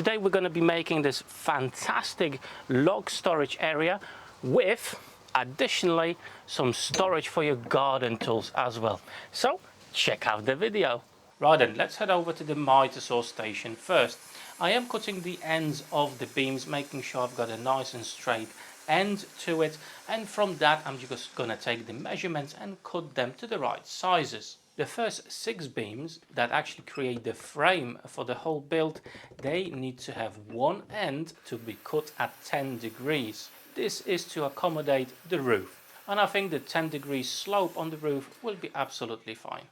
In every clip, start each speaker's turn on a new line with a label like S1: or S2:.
S1: today we're going to be making this fantastic log storage area with additionally some storage for your garden tools as well. So check out the video. Right then, let's head over to the miter saw station first. I am cutting the ends of the beams, making sure I've got a nice and straight end to it, and from that I'm just going to take the measurements and cut them to the right sizes. The first 6 beams that actually create the frame for the whole build, they need to have one end to be cut at 10 degrees. This is to accommodate the roof, and I think the 10 degrees slope on the roof will be absolutely fine.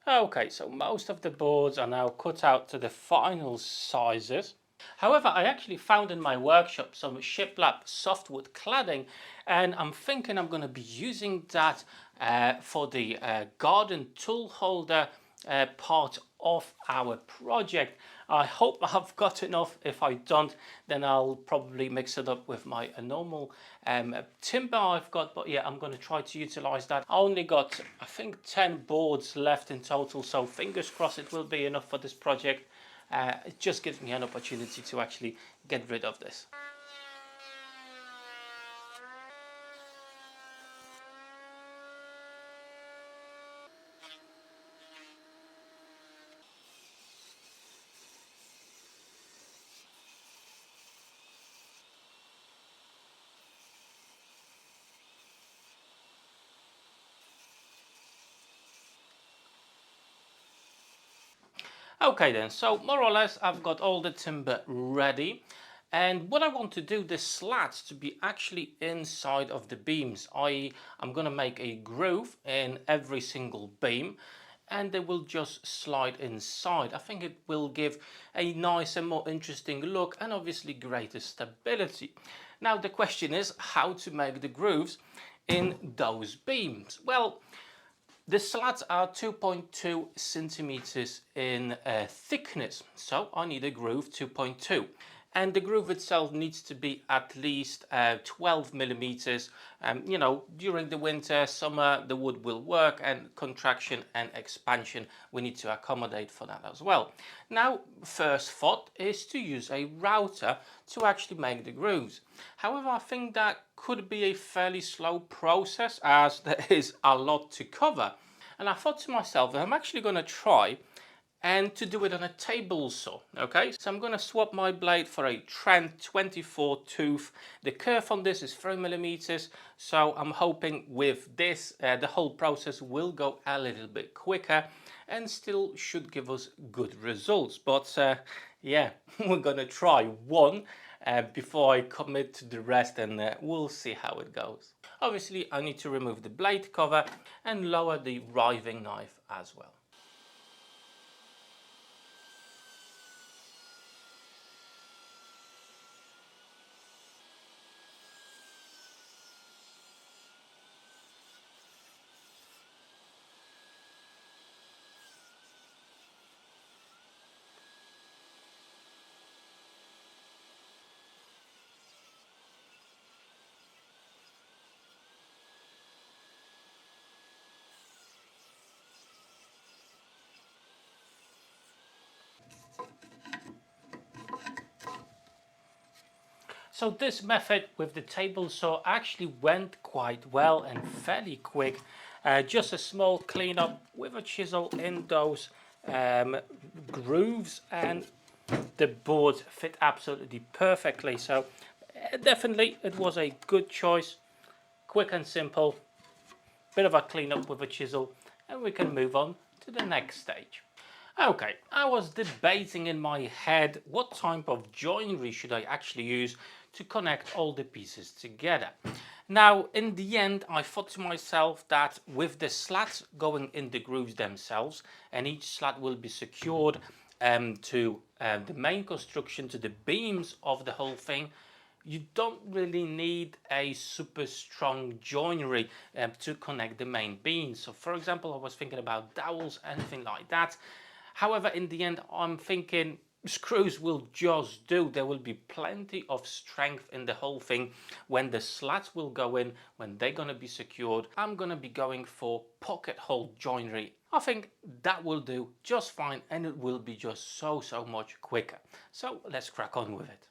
S1: Okay, so most of the boards are now cut out to the final sizes. However, I actually found in my workshop some shiplap softwood cladding, and I'm thinking I'm going to be using that for the garden tool holder part of our project. I hope I've got enough. If I don't, then I'll probably mix it up with my normal timber I've got, but yeah, I'm going to try to utilize that. I only got, I think, 10 boards left in total, so fingers crossed it will be enough for this project. It just gives me an opportunity to actually get rid of this. Okay then, so more or less I've got all the timber ready, and what I want to do, the slats to be actually inside of the beams. I'm going to make a groove in every single beam and they will just slide inside. I think it will give a nice and more interesting look and obviously greater stability. Now the question is how to make the grooves in those beams. Well, the slats are 2.2 centimeters in thickness, so I need a groove 2.2, and the groove itself needs to be at least 12 millimeters. You know, during the winter, summer, the wood will work, and contraction and expansion we need to accommodate for that as well. Now, first thought is to use a router to actually make the grooves. However, I think that could be a fairly slow process as there is a lot to cover. And I thought to myself that I'm actually going to try and to do it on a table saw. Okay, so I'm going to swap my blade for a Trent 24 tooth. The curve on this is 3 millimeters, so I'm hoping with this the whole process will go a little bit quicker and still should give us good results. But yeah, we're going to try one before I commit to the rest, and we'll see how it goes. Obviously I need to remove the blade cover and lower the riving knife as well. So this method with the table saw actually went quite well and fairly quick. Just a small cleanup with a chisel in those grooves, and the board fit absolutely perfectly. So definitely it was a good choice, quick and simple. Bit of a cleanup with a chisel and we can move on to the next stage. Okay, I was debating in my head what type of joinery should I actually use to connect all the pieces together. Now, in the end, I thought to myself that with the slats going in the grooves themselves, and each slat will be secured to the main construction, to the beams of the whole thing, you don't really need a super strong joinery to connect the main beams. So for example, I was thinking about dowels, anything like that. However, in the end, I'm thinking screws will just do. There will be plenty of strength in the whole thing. When the slats will go in, when they're going to be secured, I'm going to be going for pocket hole joinery. I think that will do just fine, and it will be just so much quicker. So let's crack on with it.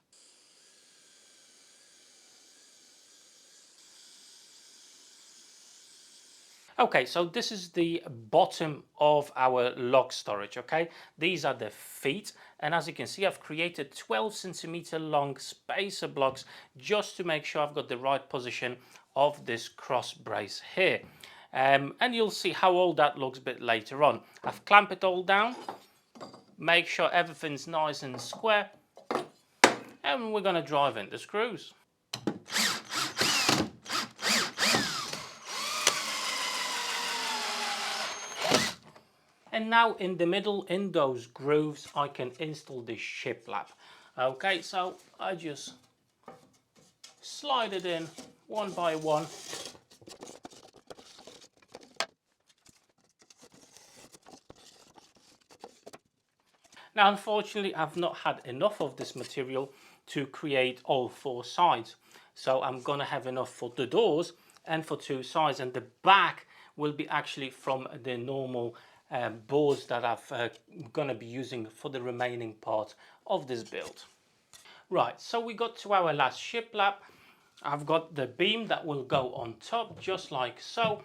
S1: Okay, so this is the bottom of our log storage, okay? These are the feet, and as you can see, I've created 12 centimeter long spacer blocks just to make sure I've got the right position of this cross brace here. And you'll see how all that looks a bit later on. I've clamped it all down, make sure everything's nice and square, and we're gonna drive in the screws. And now in the middle, in those grooves, I can install this shiplap. Okay, so I just slide it in one by one. Now, unfortunately, I've not had enough of this material to create all 4 sides. So I'm gonna have enough for the doors and for 2 sides, and the back will be actually from the normal boards that I'm gonna be using for the remaining part of this build. Right, so we got to our last shiplap. I've got the beam that will go on top, just like so,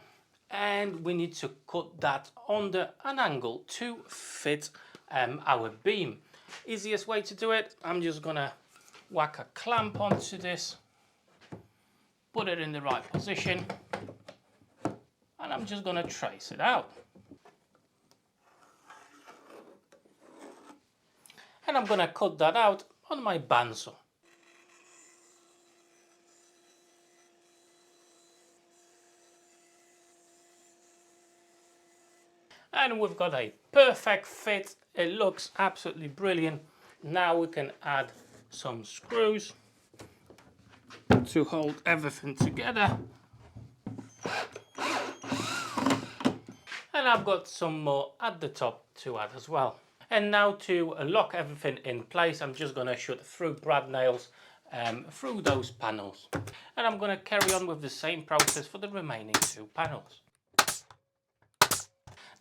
S1: and we need to cut that under an angle to fit our beam. Easiest way to do it, I'm just gonna whack a clamp onto this, put it in the right position, and I'm just gonna trace it out. And I'm gonna cut that out on my bandsaw. And we've got a perfect fit. It looks absolutely brilliant. Now we can add some screws to hold everything together. And I've got some more at the top to add as well. And now to lock everything in place, I'm just going to shoot through brad nails through those panels. And I'm going to carry on with the same process for the remaining 2 panels.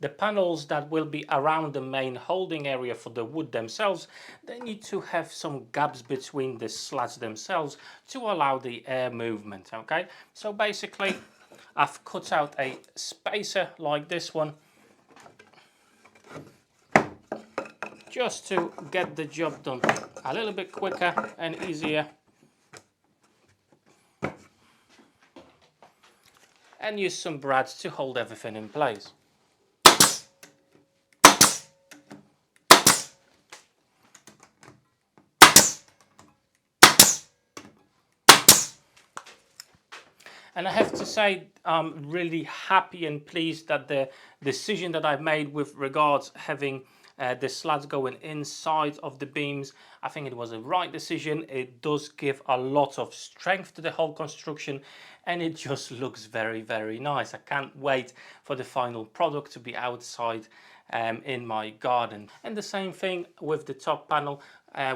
S1: The panels that will be around the main holding area for the wood themselves, they need to have some gaps between the slats themselves to allow the air movement, okay? So basically, I've cut out a spacer like this one, just to get the job done a little bit quicker and easier. And use some brads to hold everything in place. And I have to say, I'm really happy and pleased that the decision that I've made with regards having the slats going inside of the beams, I think it was a right decision. It does give a lot of strength to the whole construction, and it just looks very, very nice. I can't wait for the final product to be outside in my garden. And the same thing with the top panel.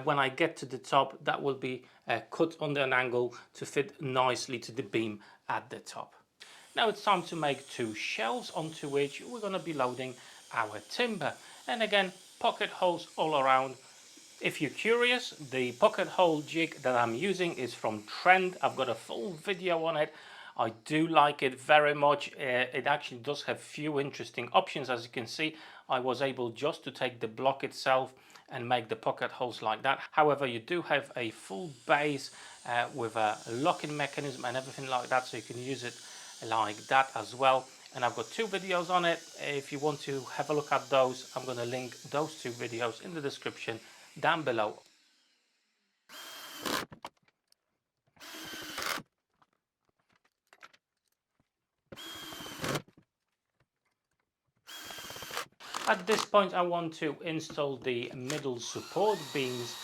S1: When I get to the top, that will be cut under an angle to fit nicely to the beam at the top. Now it's time to make 2 shelves onto which we're going to be loading our timber. And again, pocket holes all around. If you're curious, the pocket hole jig that I'm using is from Trend. I've got a full video on it. I do like it very much. It actually does have few interesting options. As you can see, I was able just to take the block itself and make the pocket holes like that. However, you do have a full base with a locking mechanism and everything like that, so you can use it like that as well. And I've got 2 videos on it. If you want to have a look at those, I'm going to link those 2 videos in the description down below. At this point, I want to install the middle support beams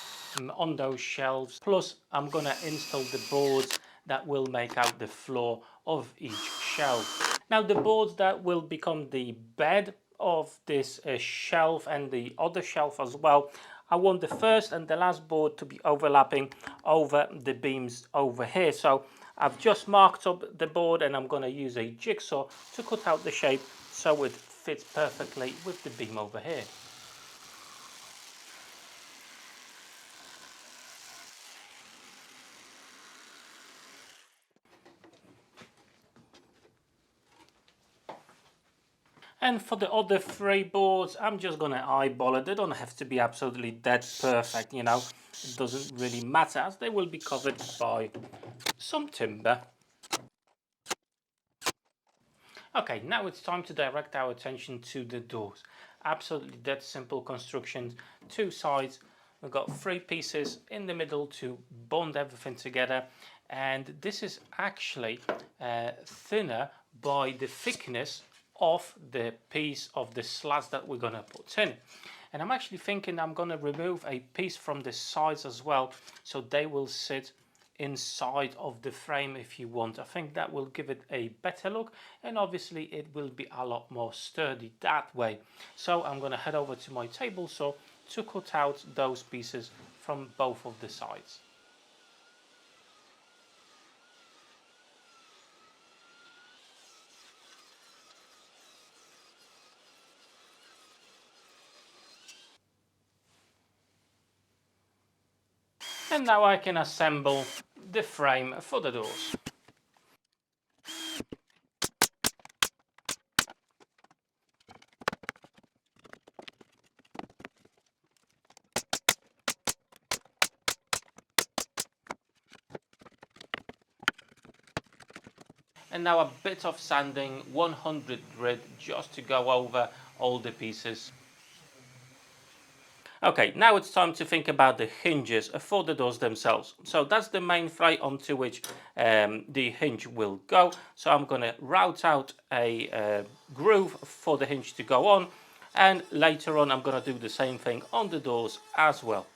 S1: on those shelves. Plus I'm going to install the boards that will make out the floor of each shelf. Now the boards that will become the bed of this shelf and the other shelf as well, I want the first and the last board to be overlapping over the beams over here. So I've just marked up the board and I'm going to use a jigsaw to cut out the shape so it fits perfectly with the beam over here. And for the other three boards, I'm just going to eyeball it. They don't have to be absolutely dead perfect, you know. It doesn't really matter as they will be covered by some timber. Okay, now it's time to direct our attention to the doors. Absolutely that simple construction. Two sides. We've got three pieces in the middle to bond everything together. And this is actually thinner by the thickness of the piece of the slats that we're going to put in. And I'm actually thinking I'm going to remove a piece from the sides as well, so they will sit inside of the frame if you want. I think that will give it a better look, and obviously it will be a lot more sturdy that way. So I'm going to head over to my table saw to cut out those pieces from both of the sides. And now I can assemble the frame for the doors. And now a bit of sanding, 100 grit, just to go over all the pieces. Okay, now it's time to think about the hinges for the doors themselves. So that's the main frame onto which the hinge will go. So I'm going to route out a groove for the hinge to go on, and later on I'm going to do the same thing on the doors as well.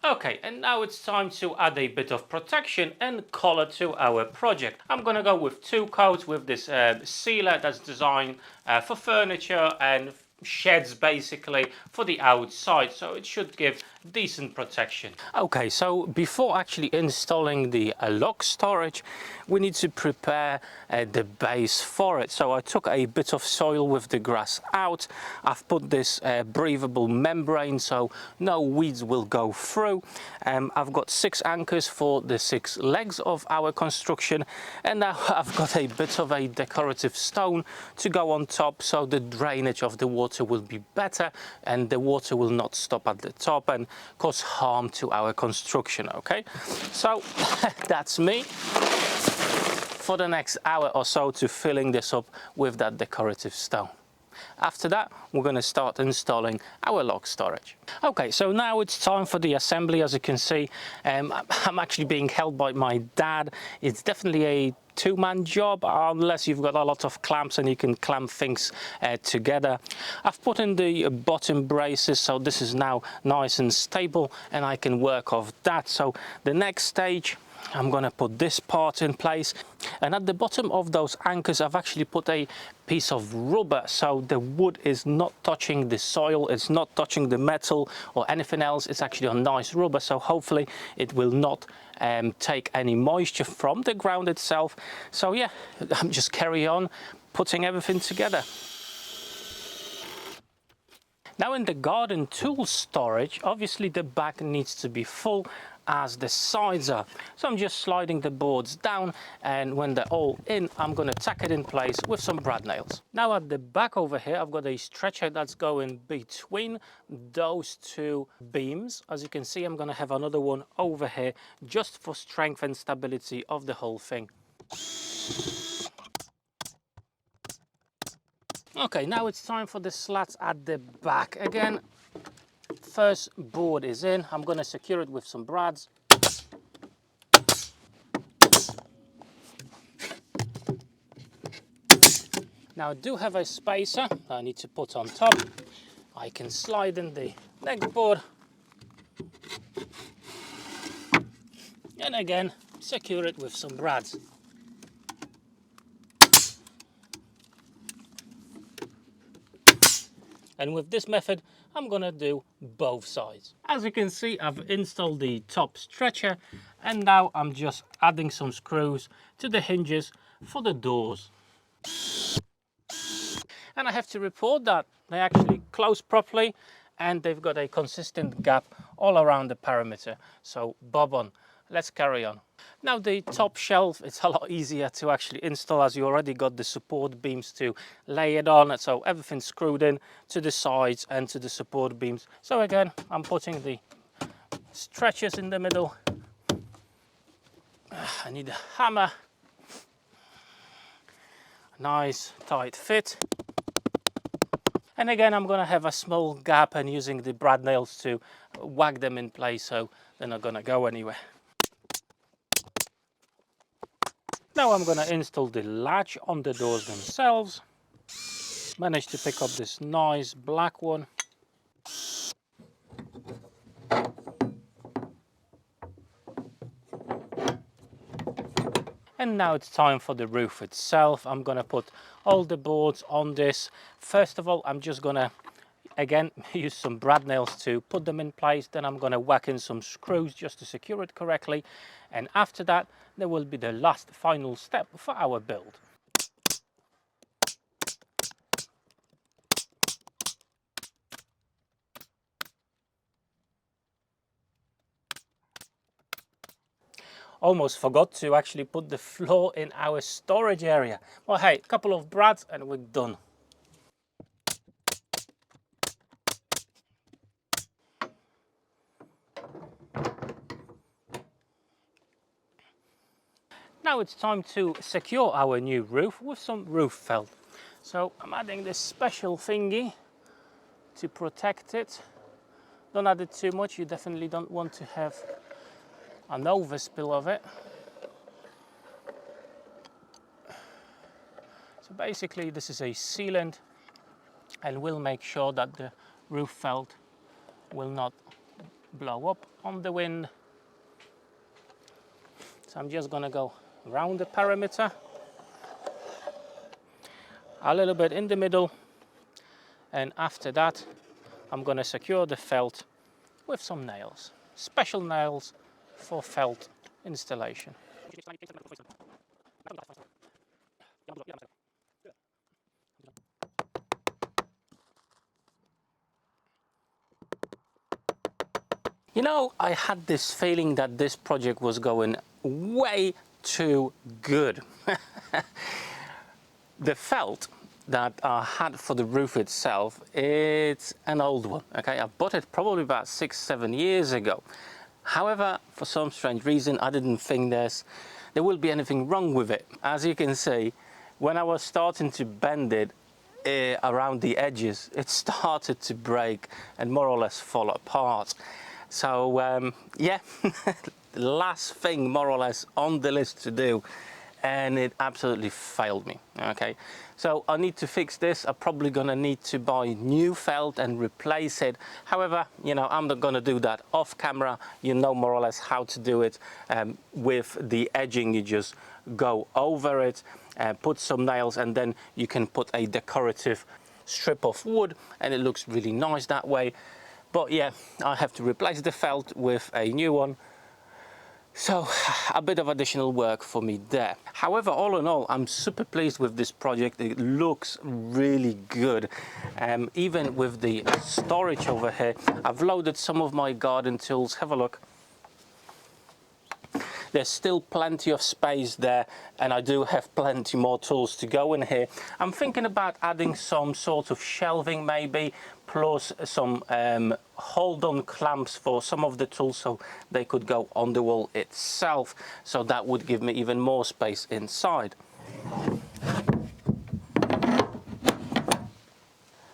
S1: Okay, and now it's time to add a bit of protection and color to our project. I'm gonna go with two coats with this sealer that's designed for furniture and sheds basically for the outside, so it should give decent protection. Okay, so before actually installing the log storage, we need to prepare the base for it. So I took a bit of soil with the grass out. I've put this breathable membrane so no weeds will go through. I've got 6 anchors for the 6 legs of our construction, and now I've got a bit of a decorative stone to go on top so the drainage of the water will be better and the water will not stop at the top and cause harm to our construction. Okay, so that's me for the next hour or so to filling this up with that decorative stone. After that, we're going to start installing our log storage. Okay, so now it's time for the assembly. As you can see, I'm actually being held by my dad. It's definitely a two-man job unless you've got a lot of clamps and you can clamp things together. I've put in the bottom braces, so this is now nice and stable and I can work off that. So the next stage, I'm going to put this part in place, and at the bottom of those anchors I've actually put a piece of rubber so the wood is not touching the soil, it's not touching the metal or anything else. It's actually a nice rubber, so hopefully it will not take any moisture from the ground itself. So yeah, I'm just carry on putting everything together. Now in the garden tool storage, obviously the back needs to be full as the sides are. So I'm just sliding the boards down, and when they're all in, I'm going to tack it in place with some brad nails. Now at the back over here, I've got a stretcher that's going between those two beams. As you can see, I'm going to have another one over here just for strength and stability of the whole thing. Okay, now it's time for the slats at the back. Again, first board is in. I'm going to secure it with some brads. Now I do have a spacer I need to put on top. I can slide in the neck board and again secure it with some brads. And with this method I'm gonna do both sides. As you can see, I've installed the top stretcher and now I'm just adding some screws to the hinges for the doors. And I have to report that they actually close properly and they've got a consistent gap all around the perimeter. So bob on, let's carry on. Now the top shelf, it's a lot easier to actually install as you already got the support beams to lay it on. So everything's screwed in to the sides and to the support beams. So again, I'm putting the stretchers in the middle. I need a hammer. Nice tight fit. And again, I'm going to have a small gap and using the brad nails to whack them in place so they're not going to go anywhere. Now I'm going to install the latch on the doors themselves. Managed to pick up this nice black one. And now it's time for the roof itself. I'm going to put all the boards on this. First of all, I'm just going to again use some brad nails to put them in place. Then I'm going to whack in some screws just to secure it correctly. And after that, there will be the last final step for our build. Almost forgot to actually put the floor in our storage area. Well, hey, a couple of brads and we're done. Now it's time to secure our new roof with some roof felt. So I'm adding this special thingy to protect it. Don't add it too much, you definitely don't want to have an overspill of it. So basically this is a sealant and will make sure that the roof felt will not blow up on the wind. So I'm just gonna go around the perimeter, a little bit in the middle, and after that I'm gonna secure the felt with some nails, special nails for felt installation. You know, I had this feeling that this project was going way too good. The felt that I had for the roof itself, it's an old one, okay? I bought it probably about 6-7 years ago. However, for some strange reason, I didn't think there will be anything wrong with it. As you can see, when I was starting to bend it around the edges, it started to break and more or less fall apart. So yeah, the last thing more or less on the list to do, and it absolutely failed me. Okay, so I need to fix this. I'm probably gonna need to buy new felt and replace it. However, you know, I'm not gonna do that off camera. You know more or less how to do it. With the edging, you just go over it, put some nails, and then you can put a decorative strip of wood and it looks really nice that way. But yeah, I have to replace the felt with a new one. So a bit of additional work for me there. However, all in all, I'm super pleased with this project. It looks really good. Even with the storage over here, I've loaded some of my garden tools. Have a look. There's still plenty of space there, and I do have plenty more tools to go in here. I'm thinking about adding some sort of shelving maybe, plus some hold-on clamps for some of the tools so they could go on the wall itself. So that would give me even more space inside.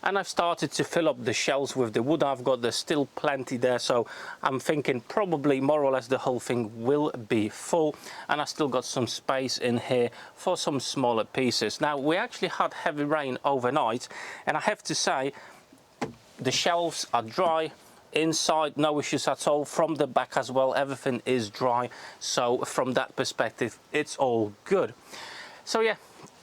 S1: and I've started to fill up the shelves with the wood I've got. There's still plenty there, so I'm thinking probably more or less the whole thing will be full, and I still got some space in here for some smaller pieces. Now, we actually had heavy rain overnight, and I have to say the shelves are dry. Inside, no issues at all. From the back as well, everything is dry, so from that perspective it's all good. So yeah,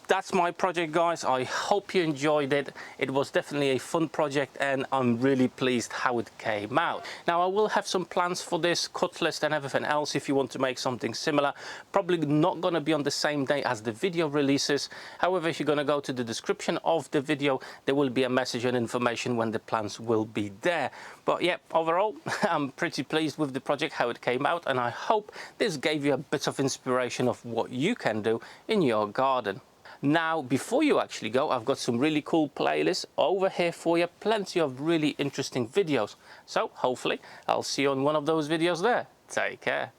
S1: that's my project, guys. I hope you enjoyed it. It was definitely a fun project, and I'm really pleased how it came out. Now, I will have some plans for this cut list and everything else if you want to make something similar. Probably not going to be on the same day as the video releases. However, if you're going to go to the description of the video, there will be a message and information when the plans will be there. But yeah, overall, I'm pretty pleased with the project, how it came out, and I hope this gave you a bit of inspiration of what you can do in your garden. Now, before you actually go, I've got some really cool playlists over here for you. Plenty of really interesting videos. So hopefully I'll see you on one of those videos there. Take care.